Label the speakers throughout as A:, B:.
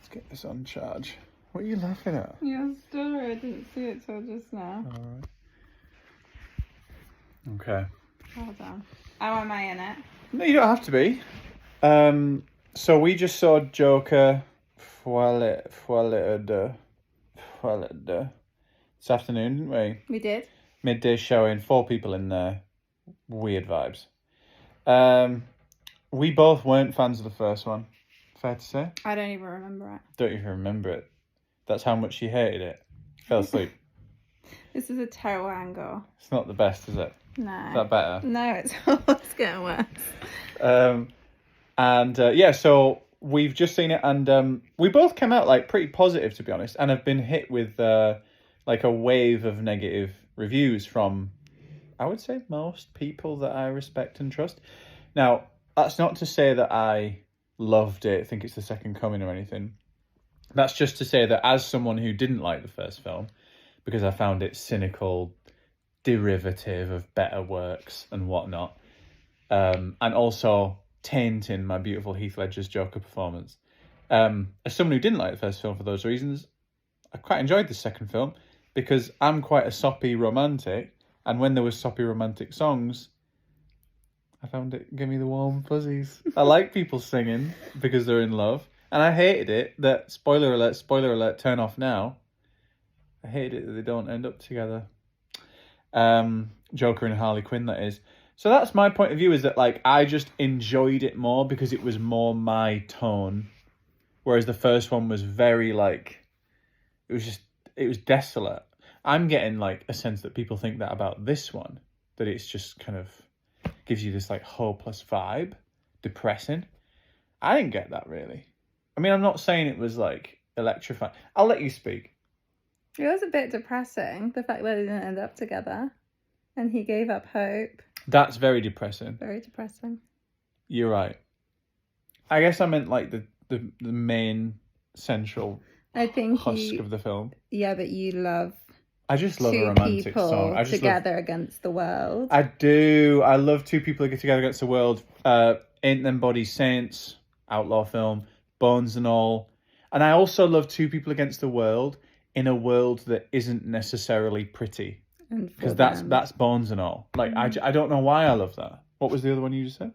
A: Let's get this on charge. What are you laughing at?
B: Your story. I didn't see it till just now.
A: Alright. Okay.
B: Hold on. How am I in it?
A: No, you don't have to be. So we just saw Joker Folie this afternoon, didn't we?
B: We did.
A: Midday showing, 4 people in there. Weird vibes. We both weren't fans of the first one. Fair to say?
B: I don't even remember it.
A: Don't even remember it. That's how much you hated it. Fell asleep.
B: This is a terrible angle.
A: It's not the best, is it?
B: No.
A: Is that better?
B: No, it's almost getting worse.
A: So we've just seen it, and we both came out like pretty positive, to be honest, and have been hit with like a wave of negative reviews from, I would say, most people that I respect and trust. Now, that's not to say that I loved it, think it's the second coming or anything. That's just to say that as someone who didn't like the first film, because I found it cynical, derivative of better works and whatnot, and also tainting my beautiful Heath Ledger's Joker performance. As someone who didn't like the first film for those reasons, I quite enjoyed the second film because I'm quite a soppy romantic, and when there was soppy romantic songs, I found it give me the warm fuzzies. I like people singing because they're in love, and I hated it that, spoiler alert, turn off now. I hated it that they don't end up together. Joker and Harley Quinn, that is. So that's my point of view, is that like I just enjoyed it more because it was more my tone, whereas the first one was very like, it was desolate. I'm getting like a sense that people think that about this one, that it's just kind of gives you this like hopeless vibe, depressing. I didn't get that really. I mean, I'm not saying it was like electrifying. I'll let you speak.
B: It was a bit depressing, the fact that they didn't end up together. And he gave up hope.
A: That's very depressing.
B: Very depressing.
A: You're right. I guess I meant like the main central husk of the film.
B: Yeah, but you love...
A: I just love a romantic song.
B: Two people together against the world.
A: I do. I love Two People That Get Together Against the World. Ain't Them Bodies Saints, outlaw film, Bones and All. And I also love Two People Against the World in a world that isn't necessarily pretty. Because that's Bones and All. Like, I don't know why I love that. What was the other one you just said?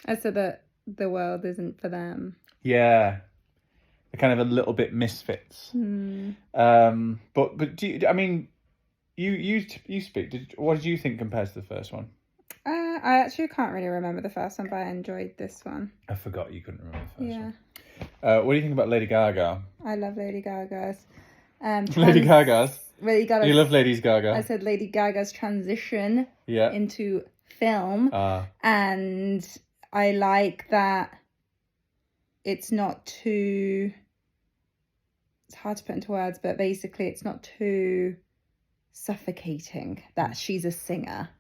A: I
B: said that the world isn't for them.
A: Yeah. They're kind of a little bit misfits. But do you, I mean... You speak. What did you think compared to the first one?
B: I actually can't really remember the first one, but I enjoyed this one.
A: I forgot you couldn't remember the first one. What do you think about Lady Gaga?
B: I love Lady Gaga's.
A: Lady Gaga's?
B: Lady Gaga's.
A: You love Lady Gaga?
B: I said Lady Gaga's transition into film. And I like that it's not too... It's hard to put into words, but basically it's not too... suffocating that she's a singer.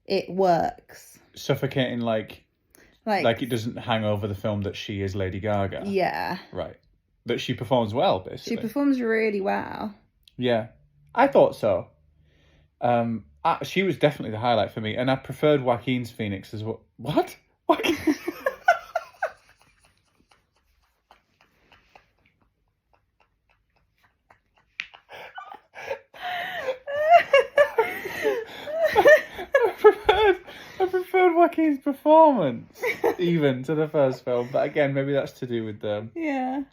B: It works. Suffocating like it doesn't hang over the film that she is Lady Gaga. Yeah.
A: Right. That she performs well, basically.
B: She performs really well.
A: Yeah. I thought so. She was definitely the highlight for me, and I preferred Joaquin's Phoenix as well. What? Joaquin? I preferred Joaquin's performance even to the first film, but again, maybe that's to do with the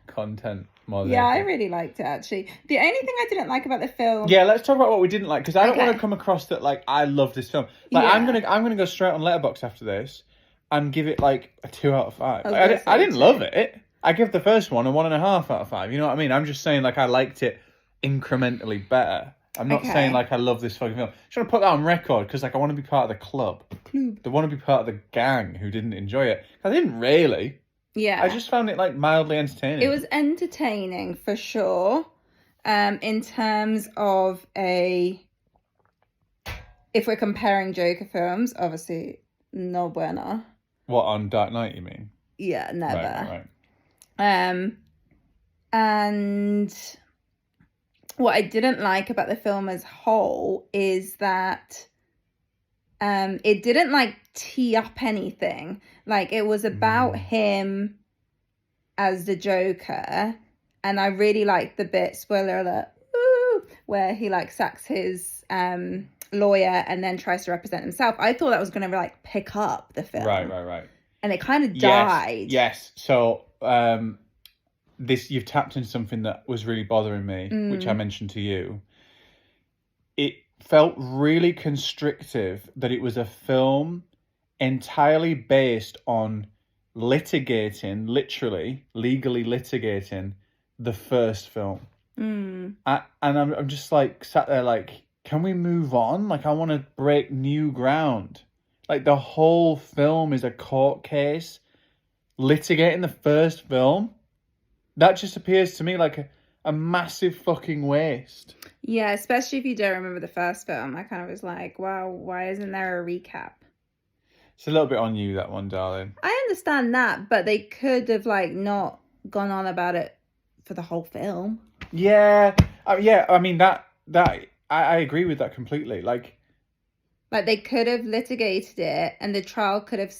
A: content more than
B: I really liked it actually. The only thing I didn't like about the film...
A: Yeah, let's talk about what we didn't like, because I don't want to come across that like I love this film. Like I'm gonna go straight on Letterboxd after this and give it like a 2 out of 5. I didn't love it. I give the first one a 1.5 out of 5. You know what I mean? I'm just saying like I liked it incrementally better. I'm not saying like I love this fucking film. I'm trying to put that on record because like I want to be part of the club. I want to be part of the gang who didn't enjoy it. I didn't really.
B: Yeah.
A: I just found it like mildly entertaining.
B: It was entertaining for sure. In terms of if we're comparing Joker films, obviously no bueno.
A: What, on Dark Knight you mean?
B: Yeah, never.
A: Right.
B: And what I didn't like about the film as whole is that it didn't like tee up anything. Like it was about him as the Joker, And I really liked the bit, spoiler alert, where he like sacks his lawyer and then tries to represent himself. I thought that was going to like pick up the film.
A: Right.
B: And it kind of died.
A: Yes. So you've tapped into something that was really bothering me, which I mentioned to you. It felt really constrictive that it was a film entirely based on legally litigating the first film. And I'm just like sat there like, can we move on? Like, I want to break new ground. Like, the whole film is a court case litigating the first film. That just appears to me like a massive fucking waste.
B: Yeah, especially if you don't remember the first film. I kind of was like, wow, why isn't there a recap?
A: It's a little bit on you, that one, darling.
B: I understand that, but they could have like not gone on about it for the whole film.
A: Yeah. I mean, that I agree with that completely. Like
B: they could have litigated it and the trial could have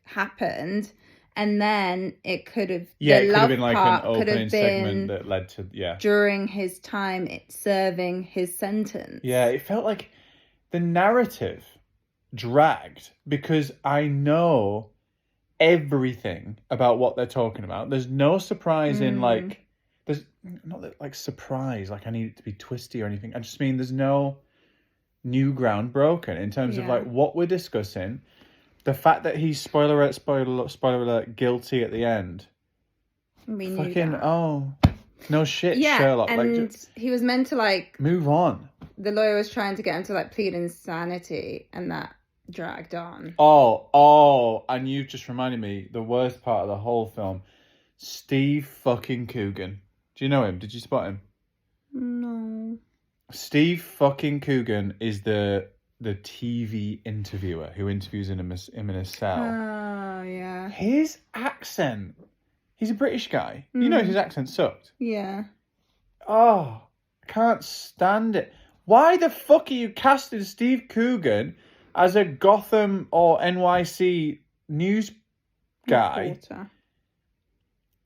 B: happened. And then it could have...
A: Yeah, it could have been like an opening segment that led to... Yeah.
B: During his time serving his sentence.
A: Yeah, it felt like the narrative dragged because I know everything about what they're talking about. There's no surprise in like... There's not like surprise, like I need it to be twisty or anything. I just mean there's no new ground broken in terms of like what we're discussing. The fact that he's spoiler alert guilty at the end.
B: We knew
A: fucking
B: that.
A: No shit,
B: yeah,
A: Sherlock.
B: And
A: like,
B: he was meant to like
A: move on.
B: The lawyer was trying to get him to like plead insanity, and that dragged on.
A: And you've just reminded me the worst part of the whole film. Steve fucking Coogan. Do you know him? Did you spot him?
B: No.
A: Steve fucking Coogan is the TV interviewer who interviews him in a cell.
B: Oh, yeah.
A: His accent. He's a British guy. You know his accent sucked.
B: Yeah.
A: Oh, I can't stand it. Why the fuck are you casting Steve Coogan as a Gotham or NYC news guy?
B: Reporter.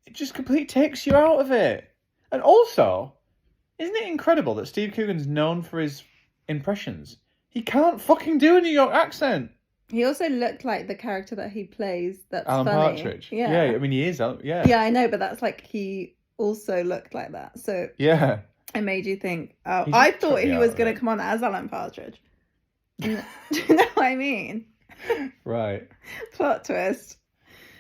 A: It just completely takes you out of it. And also, isn't it incredible that Steve Coogan's known for his impressions? He can't fucking do a New York accent.
B: He also looked like the character that he plays. That's
A: Alan
B: funny.
A: Partridge.
B: Yeah.
A: I mean, he is. Yeah.
B: Yeah, I know, but that's like he also looked like that. So
A: yeah,
B: it made you think. Oh, I thought he was going to come on as Alan Partridge. Do you know what I mean?
A: Right.
B: Plot twist.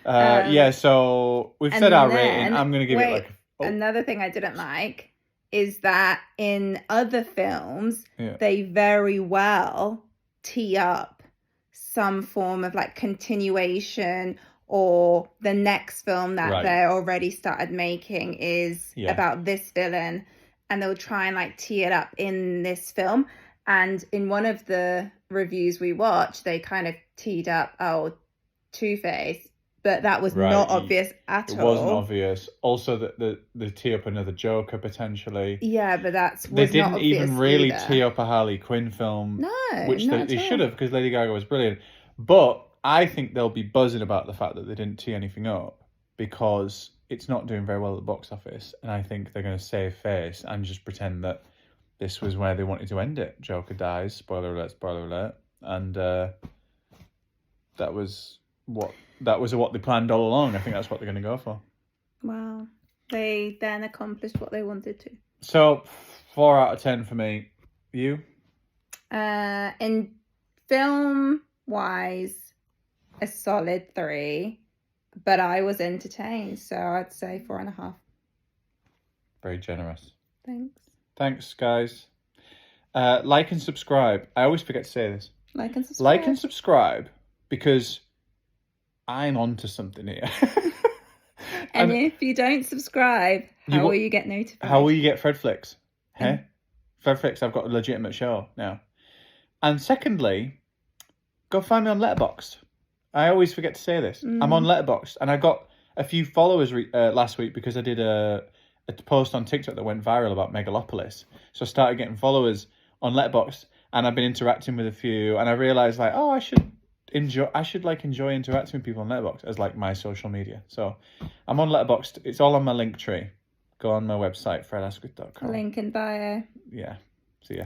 A: Yeah. So we've said our rating. I'm going to give it like.
B: Another thing I didn't like is that in other films, they very well tee up some form of like continuation, or the next film that they're already started making is about this villain, and they'll try and like tee it up in this film. And in one of the reviews we watched, they kind of teed up, Two-Face. But that was not obvious at all. It wasn't
A: obvious. Also, the tee up another Joker potentially.
B: Yeah, but
A: they didn't even really tee up a Harley Quinn film.
B: No,
A: which they should have, because Lady Gaga was brilliant. But I think they'll be buzzing about the fact that they didn't tee anything up, because it's not doing very well at the box office, and I think they're going to save face and just pretend that this was where they wanted to end it. Joker dies. Spoiler alert. And that was what they planned all along. I think that's what they're going to go for.
B: Wow. They then accomplished what they wanted to.
A: So, 4 out of 10 for me. You?
B: In film-wise, a solid 3. But I was entertained, so I'd say 4.5.
A: Very generous.
B: Thanks,
A: guys. Like and subscribe. I always forget to say this.
B: Like and subscribe, because I'm onto something here. and if you don't subscribe, how will you get notified?
A: How will you get FREDFLIX? Hey? FREDFLIX, I've got a legitimate show now. And secondly, go find me on letterboxd. I always forget to say this. I'm on letterboxd, and I got a few followers last week because I did a post on TikTok that went viral about Megalopolis. So I started getting followers on letterboxd, and I've been interacting with a few, and I realised like, I should enjoy interacting with people on letterboxd as like my social media. So I'm on letterboxd. It's all on my link tree. go on my website, fredasquith.com.
B: Link in bio.
A: Yeah. See ya.